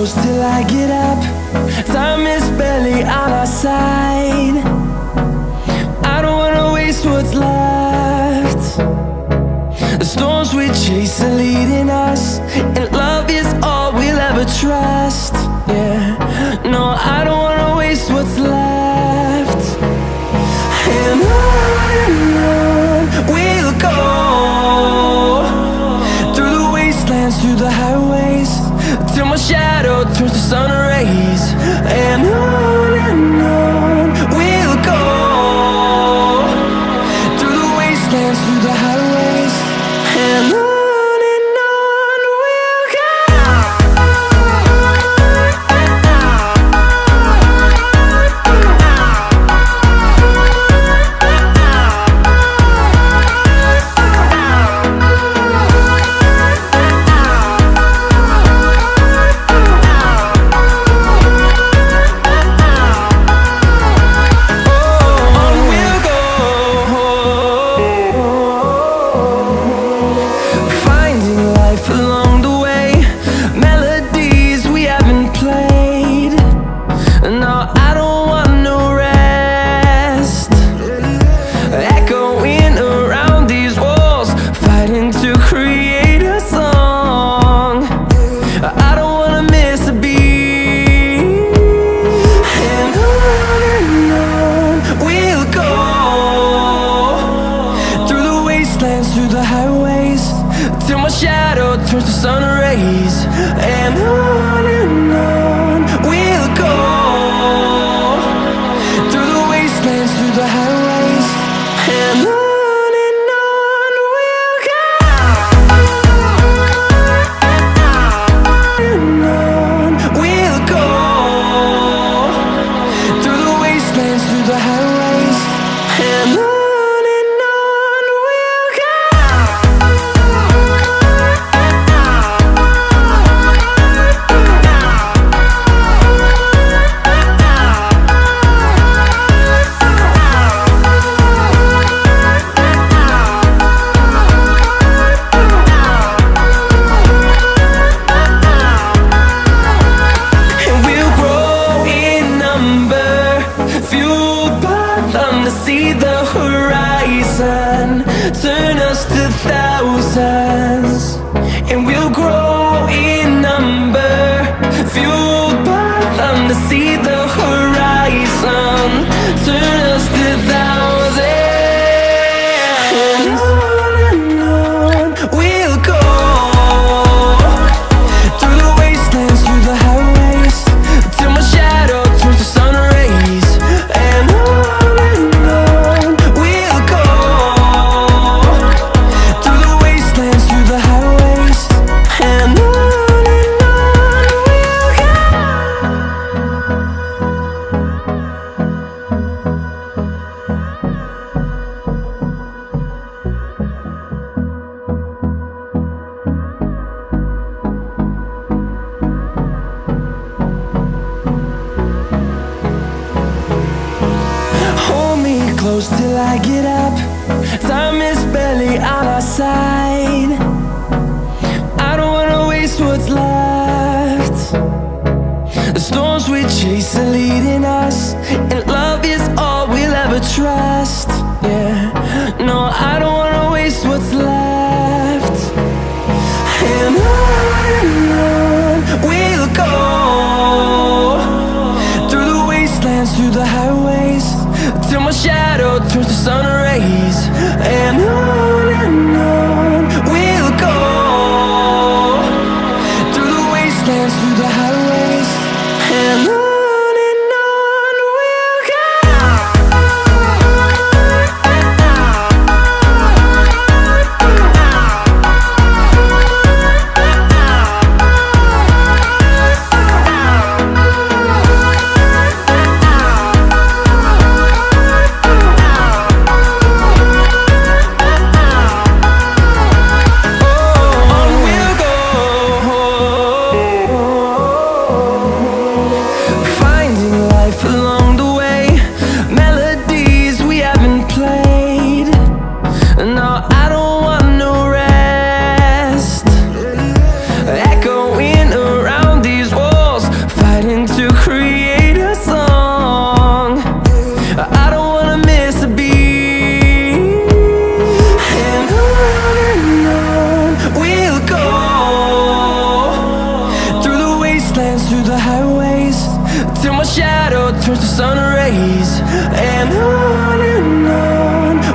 close till I get up. Time is barely on our side. I don't wanna waste what's left. The storms we chase are leading us, and love is all we'll ever trust. Yeah, no, I don't wanna waste what's left. And on we'll go, through the wastelands, through the highways, till my shadow turns to sun rays. And on we'll go, through the wastelands, through the highways, and on we'll go. Through the highways, till my shadow turns to sun rays. And on we'll go, through the wastelands, through the highways, and on we'll go. And on we'll go, through the wastelands, through the highways, and on. See the horizon, turn us to thousands, and we'll grow in number, fueled by them to see the horizon, turn us to thousands. And on we'll go, through the wastelands, through the highways, till my shadow turns to sun rays. And close till I get up. Time is barely on our side. I don't wanna waste what's left. The storms we chase are leading us, and love is all we'll ever trust. Yeah, no, I don't wanna waste what's left. And on we'll go, through the wastelands, through the highways, till my shadow turns to sun rays. And on we'll go, through the wastelands, through the highways, and on. shadow turns to sun rays. And on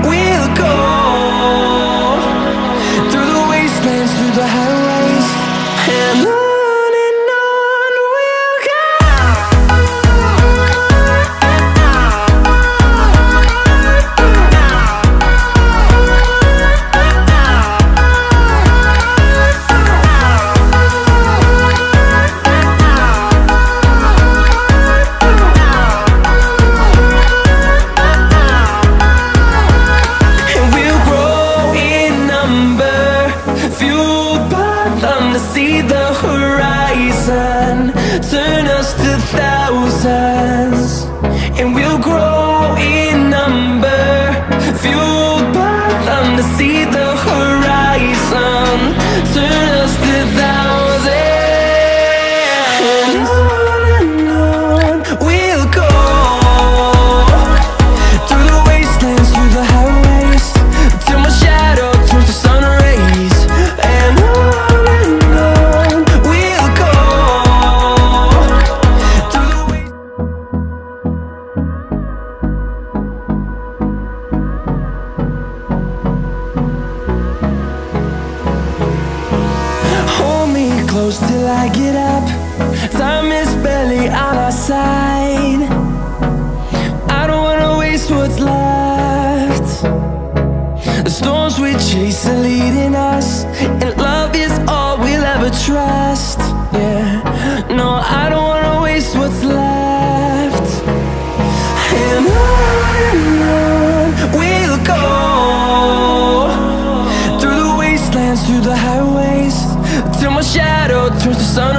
we'll go, through the wastelands, through the highways. And on we'll go. See the horizon turn us to thousands, and we'll grow in number, fueled by them to see the horizon turn us to thousands. And on we'll go, through the wastelands, through the highways, till my shadow turns to sun rays. And close till I get up. Time is barely on our side. I don't wanna waste what's left. The storms we chase are leading us, and love is all we'll ever trust. Yeah, no, I don't wanna waste what's left. And on we'll go, through the wastelands, through the highways, till my shadow turns to sun